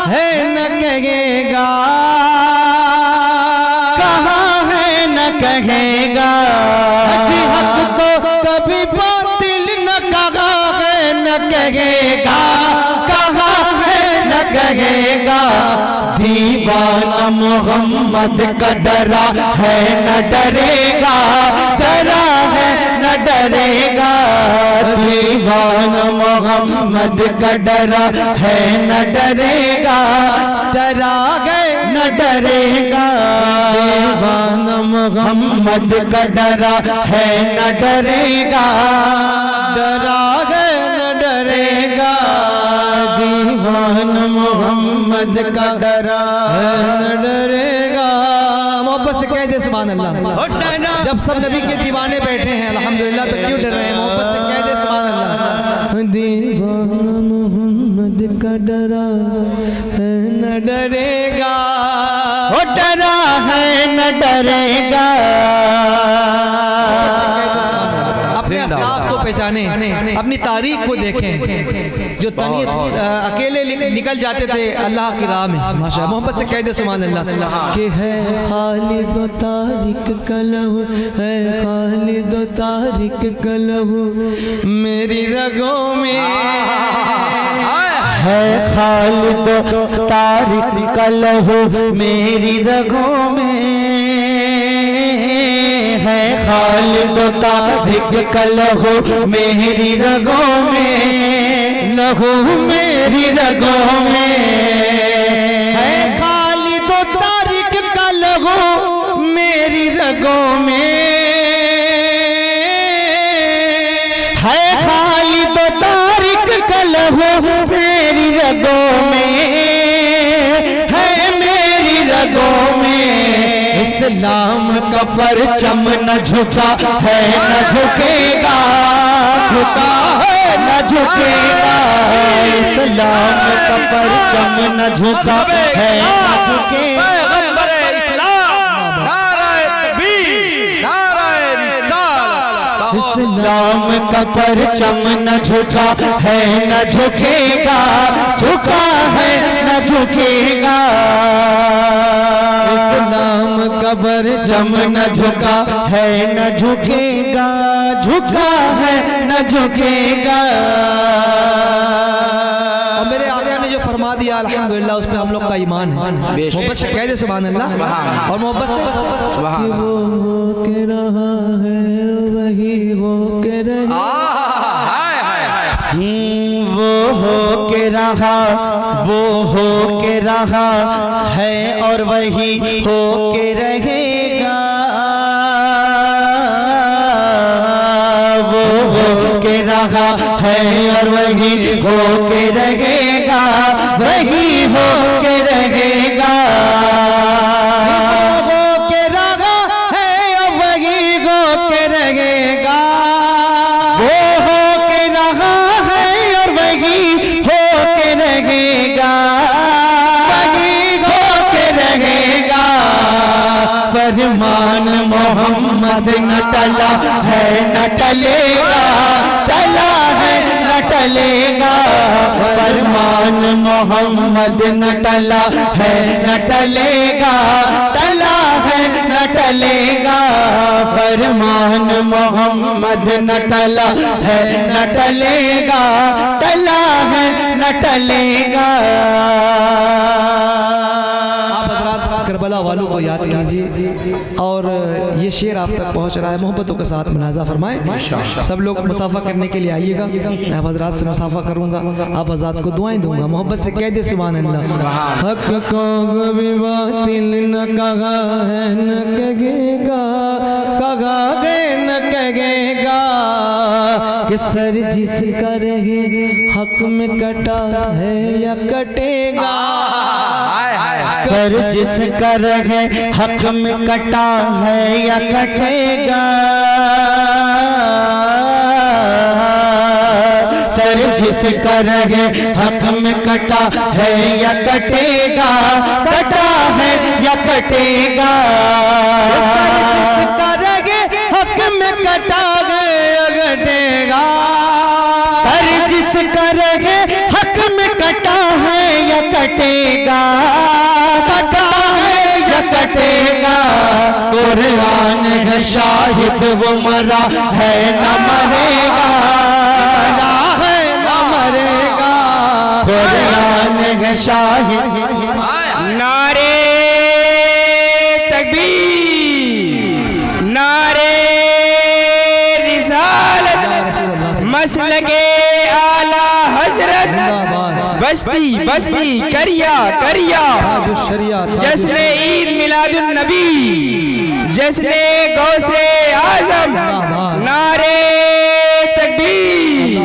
है न कहेगा, कहाँ है न कहेगा, हक को कभी बातिल न कहा है न कहेगा, कहाँ है न कहेगा। दीवाना मोहम्मद का डरा है न डरेगा, डरा है न डरेगा। दीवाना मोहम्मद का डरा है न डरेगा, डरा गए न डरेगा। दीवाना मोहम्मद का डरा है न डरेगा, डरा गए न डरेगा। दीवाना मोहम्मद का डरा है न डरेगा। मोहब्बत से कह दे सुभान अल्लाह। जब सब नबी के दीवाने बैठे हैं अल्हम्दुलिल्लाह, तो क्यों डर रहे हैं? मोहब्बत से कह दे सुभान अल्लाह। दीवाना मोहम्मद का डरा है न डरेगा, वो डरा है न डरेगा। अपने असलाफ को पहचाने, अपनी तारीख को देखें। जो तनी अकेले निकल जाते थे अल्लाह की राह में, माशा मोहब्बत से कह दे सुभान अल्लाह। कि है खालिद व तारिक कलहू, है खालिद व तारिक कलहू मेरी रगों में, है खालिद तारिक कलहू मेरी रगों में, है खालिद तारिक कलहू मेरी रगों में, लहू मेरी रगों में। है खालिद व तारिक कलहू मेरी रगों में, है खालिद तारिक कलहू मेरी रगों में, है मेरी रगों में। इस्लाम का परचम न झुका है न झुकेगा, झुका है न झुकेगा। इस्लाम का परचम न झुका है न झुकेगा। इस्लाम का परचम न झुका है न झुकेगा, झुका है न झुकेगा। इस्लाम का परचम न झुका है न झुकेगा, झुका है न झुकेगा। और मेरे आका ने जो फरमा दिया अल्हम्दुलिल्लाह, उस पे हम लोग का ईमान है। मोहब्बत से कह दे सुभान अल्लाह। और मोहब्बत से कि वो हो के रहा है वही हो के रहे, वो हो के रहा, वो हो के रहा है और वही हो के रहेगा। वो हो के रहा है और वही हो के रहेगा, वही हो के रहेगा। हो के रहा है और वही हो के रहेगा, वो हो के रहा है और वही हो के रहेगा, वही हो के रहेगा। फरमान मोहम्मद न टला है न टलेगा, टला है न टलेगा। फरमान मोहम्मद न टला है न टलेगा, टला है न टलेगा। फरमान मोहम्मद न टला है न टलेगा, टला है न टलेगा। आप हज़रात करबला वालों को याद कीजिए और ये शेर आप तक पहुंच रहा है। मोहब्बतों के साथ मुनाज़ा फरमाएं। सब लोग मुसाफा करने के लिए आइएगा। मैं हज़रात से मुसाफा करूंगा, आप हज़रात को दुआएं दूंगा। मोहब्बत से कह दे सुभान अल्लाह। हक को कभी बातिल न कहा है न कहेगा, कहा गए न कहेगा। कि सर जिसका रहे हक में कटा है या कटेगा, कर जिसका रहे हक में कटा है या कटेगा। सर जिसका रहे हक में कटा है या कटेगा, कटा है या कटेगा। सर जिसका रहे हक में कटा है या कटेगा। सर जिसका रहे हक में कटा है या कटेगा। है शाहिद वो मरा है न मरेगा, मरा है न मरेगा। कुरान है शाहिद। नारे तकबीर, नारे रिसालत, मसलके आला हजरत, बस्ती बस्ती करिया करिया, जश्न ईद मिलादुन नबी, जश्न गौसे आजम। नारे तकबीर,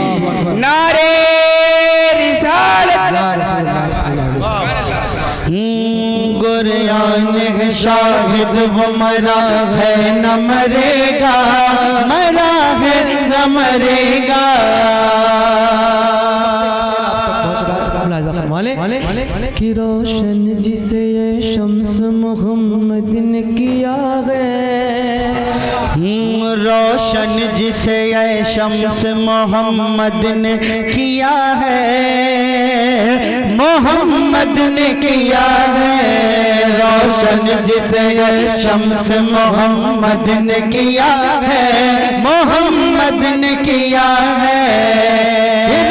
नारे रिसालत। कुरान है शाहिद वो मरा है न मरेगा, मरा है न मरेगा। कि रोशन जिसे ये शम्स मोहम्मद ने किया है, रोशन जिसे ये शम्स मोहम्मद ने किया है, मोहम्मद ने किया है। रोशन जिसे ये शम्स मोहम्मद ने किया है, मोहम्मद ने किया है।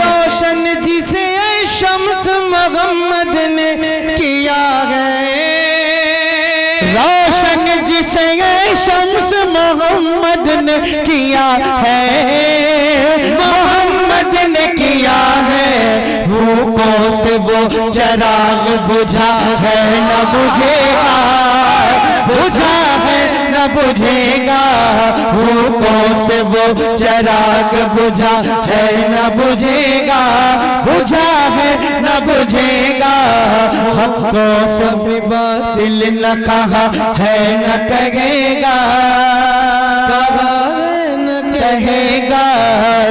रोशन जिसे ये शम्स मोहम्मद ने किया है, रोशन जिसे ये शम्स मोहम्मद ने किया है, मोहम्मद ने किया है। भूखों से वो चराग बुझा है न बुझेगा, बुझा है न बुझेगा। भूखों से वो चराग बुझा है न बुझेगा, बुझा है न बुझेगा। हक़ों से भी बातिल न कहा है न कहेगा, कहेगा।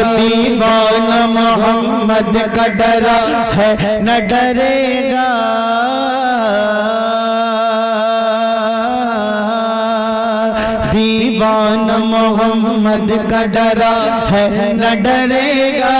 दीवाना मोहम्मद का डरा है न डरेगा, दीवाना मोहम्मद का डरा है न डरेगा।